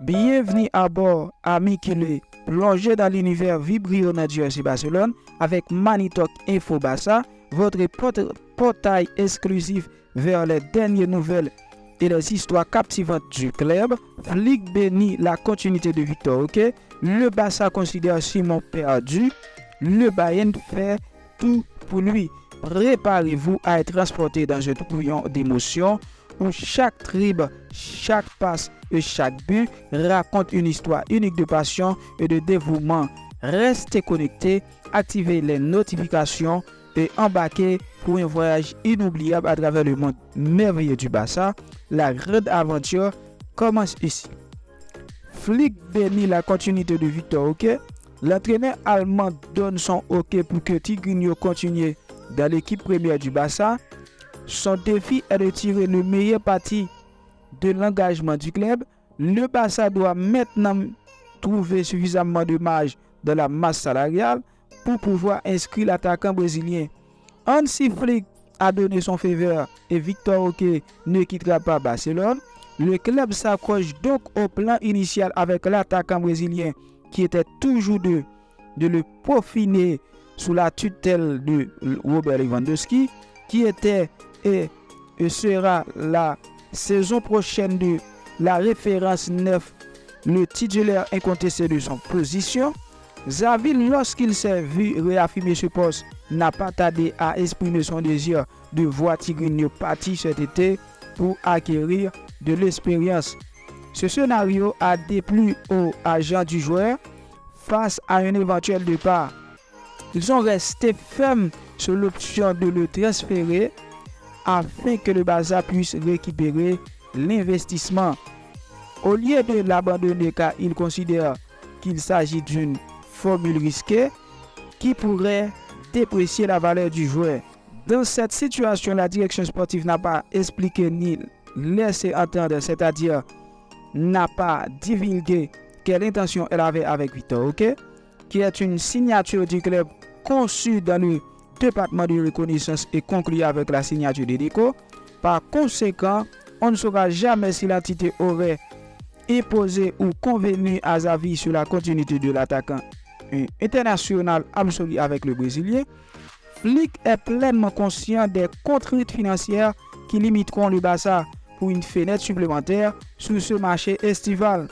Bienvenue à bord, amis qui le plongez dans l'univers vibrant du FC Barcelone avec Manitalk Info Barça, votre portail exclusif vers les dernières nouvelles et les histoires captivantes du club. Flick bénit la continuité de Victor Roque. Le Barça considère Simon perdu. Le Bayern fait tout pour lui. Préparez-vous à être transporté dans un tourbillon d'émotions où chaque dribble, chaque passe et chaque but raconte une histoire unique de passion et de dévouement. Restez connectés, activez les notifications et embarquez pour un voyage inoubliable à travers le monde merveilleux du Barça. La grande aventure commence ici. Flick bénit la continuité de Victor Roque. L'entraîneur allemand donne son OK pour que Tigrinho continue dans l'équipe première du Barça. Son défi est de tirer le meilleur parti de l'engagement du club. Le Barça doit maintenant trouver suffisamment de marge dans la masse salariale pour pouvoir inscrire l'attaquant brésilien. Hansi Flick a donné son feu vert et Victor Roque ne quittera pas Barcelone. Le club s'accroche donc au plan initial avec l'attaquant brésilien qui était toujours de le peaufiner sous la tutelle de Robert Lewandowski, qui était et sera la saison prochaine de la référence 9, le titulaire incontesté de son position. Xavi, lorsqu'il s'est vu réaffirmer ce poste, n'a pas tardé à exprimer son désir de voir Tigrinho partir cet été pour acquérir de l'expérience. Ce scénario a déplu aux agents du joueur face à un éventuel départ. Ils ont resté fermes sur l'option de le transférer afin que le Barça puisse récupérer l'investissement. Au lieu de l'abandonner car ils considèrent qu'il s'agit d'une formule risquée qui pourrait déprécier la valeur du joueur. Dans cette situation, la direction sportive n'a pas expliqué ni laissé entendre, c'est-à-dire n'a pas divulgué quelle intention elle avait avec Victor Roque, qui est une signature du club conçue dans le département de reconnaissance et conclue avec la signature de Deco. Par conséquent, on ne saura jamais si l'entité aurait imposé ou convenu à Xavi sur la continuité de l'attaquant international absolu avec le Brésilien. Flick est pleinement conscient des contraintes financières qui limiteront le Barça pour une fenêtre supplémentaire sur ce marché estival.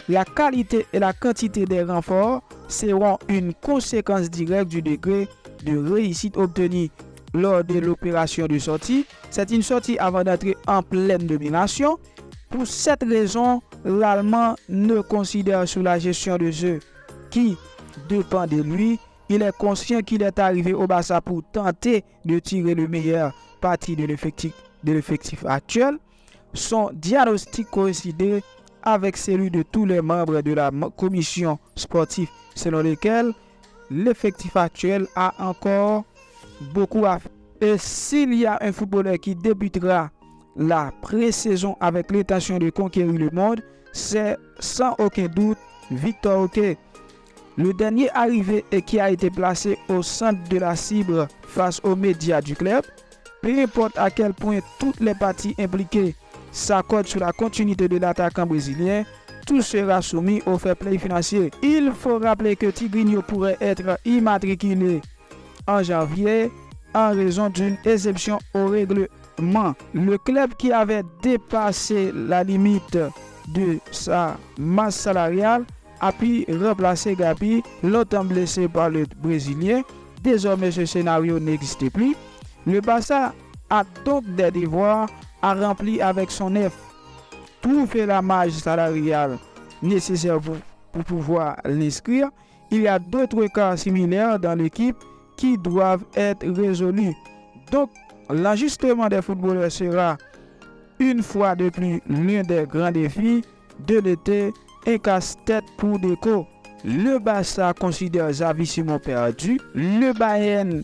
La qualité et la quantité des renforts seront une conséquence directe du degré de réussite obtenu lors de l'opération de sortie. C'est une sortie avant d'entrer en pleine domination. Pour cette raison, l'Allemand ne considère sur la gestion de ceux qui dépend de lui. Il est conscient qu'il est arrivé au Barça pour tenter de tirer le meilleur parti de l'effectif actuel. Son diagnostic coïncidait avec celui de tous les membres de la commission sportive, selon lesquels l'effectif actuel a encore beaucoup à faire. Et s'il y a un footballeur qui débutera la pré-saison avec l'intention de conquérir le monde, c'est sans aucun doute Victor Roque. Le dernier arrivé et qui a été placé au centre de la cible face aux médias du club. Peu importe à quel point toutes les parties impliquées s'accordent sur la continuité de l'attaquant brésilien, tout sera soumis au fair play financier. Il faut rappeler que Tigrinho pourrait être immatriculé en janvier en raison d'une exception au règlement. Le club qui avait dépassé la limite de sa masse salariale a pu remplacer Gabi, longtemps blessé par le Brésilien. Désormais, ce scénario n'existe plus. Le Barça a donc des devoirs à remplir avec son neuf. Trouver la marge salariale nécessaire pour pouvoir l'inscrire. Il y a d'autres cas similaires dans l'équipe qui doivent être résolus. Donc, l'ajustement des footballeurs sera une fois de plus l'un des grands défis de l'été. Un casse-tête pour Deco. Le Barça considère Xavi Simon perdu. Le Bayern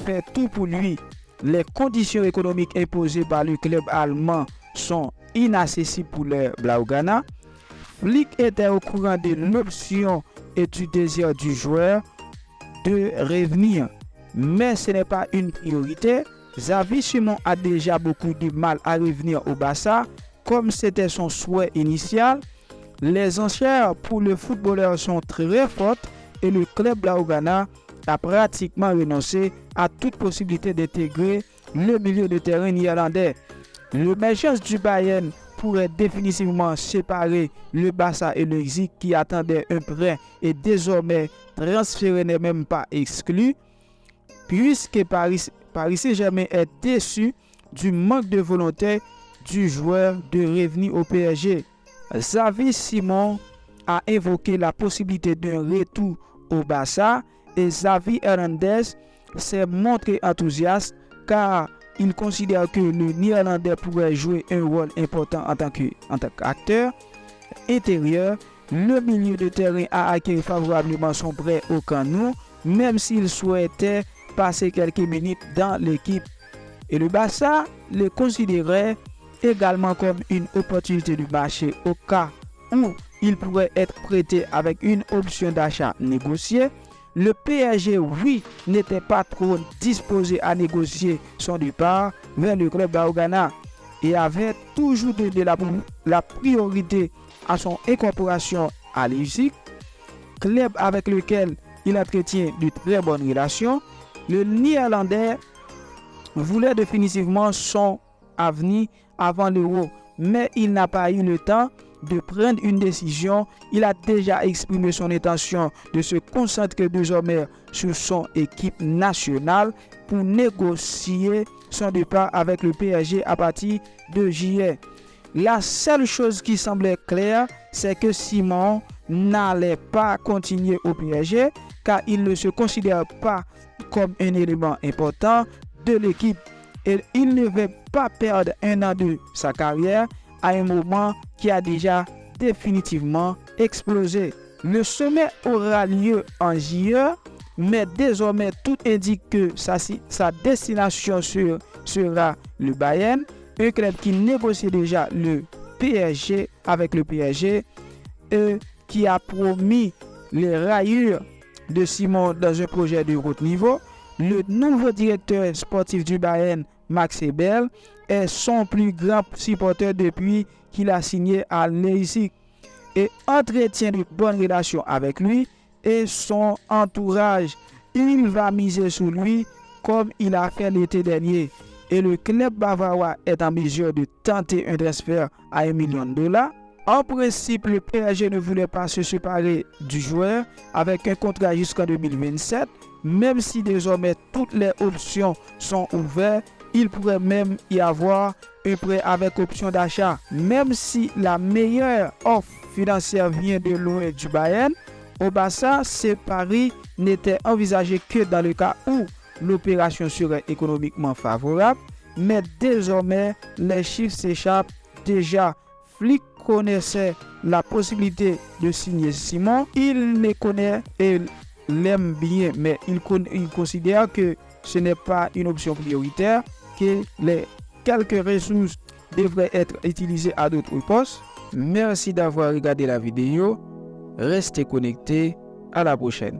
fait tout pour lui. Les conditions économiques imposées par le club allemand sont inaccessibles pour les Blaugrana. Flick était au courant de l'option et du désir du joueur de revenir, mais ce n'est pas une priorité. Xavi Simon a déjà beaucoup de mal à revenir au Barça, comme c'était son souhait initial. Les enchères pour le footballeur sont très fortes et le club Blaugrana a pratiquement renoncé à toute possibilité d'intégrer le milieu de terrain néerlandais. L'émergence du Bayern pourrait définitivement séparer le Barça et le Leipzig qui attendaient un prêt et désormais transféré n'est même pas exclu, puisque Paris Saint-Germain est déçu du manque de volonté du joueur de revenir au PSG. Xavi Simons a évoqué la possibilité d'un retour au Barça et Xavi Hernandez s'est montré enthousiaste car il considère que le Néerlandais pourrait jouer un rôle important en tant qu'acteur intérieur. Le milieu de terrain a accueilli favorablement son prêt au Camp Nou, même s'il souhaitait passer quelques minutes dans l'équipe. Et le Barça le considérait également comme une opportunité du marché au cas où il pourrait être prêté avec une option d'achat négociée. Le PSG, oui, n'était pas trop disposé à négocier son départ vers le club Blaugrana et avait toujours donné la priorité à son incorporation à Leipzig, club avec lequel il entretient de très bonnes relations. Le Néerlandais voulait définitivement son avenir avant l'Euro, mais il n'a pas eu le temps de prendre une décision. Il a déjà exprimé son intention de se concentrer désormais sur son équipe nationale pour négocier son départ avec le PSG à partir de juillet. La seule chose qui semblait claire, c'est que Simon n'allait pas continuer au PSG car il ne se considère pas comme un élément important de l'équipe et il ne veut pas perdre un an de sa carrière à un moment qui a déjà définitivement explosé. Le sommet aura lieu en juillet, mais désormais tout indique que sa destination sera le Bayern, un club qui négocie déjà le PSG avec le PSG et qui a promis les railleurs de Simon dans un projet de haut niveau. Le nouveau directeur sportif du Bayern, Max Eberl, est son plus grand supporter depuis qu'il a signé à Leipzig et entretient de bonnes relations avec lui et son entourage. Il va miser sur lui comme il a fait l'été dernier et le club bavarois est en mesure de tenter un transfert à $1 million. En principe, le PSG ne voulait pas se séparer du joueur avec un contrat jusqu'en 2027, même si désormais toutes les options sont ouvertes. Il pourrait même y avoir un prêt avec option d'achat. Même si la meilleure offre financière vient de loin du Bayern, au Barça, ce pari n'était envisagé que dans le cas où l'opération serait économiquement favorable. Mais désormais, les chiffres s'échappent. Déjà, Flick connaissait la possibilité de signer Simon. Il le connaît et l'aime bien, mais il considère que ce n'est pas une option prioritaire, que les quelques ressources devraient être utilisées à d'autres postes. Merci d'avoir regardé la vidéo. Restez connectés. À la prochaine.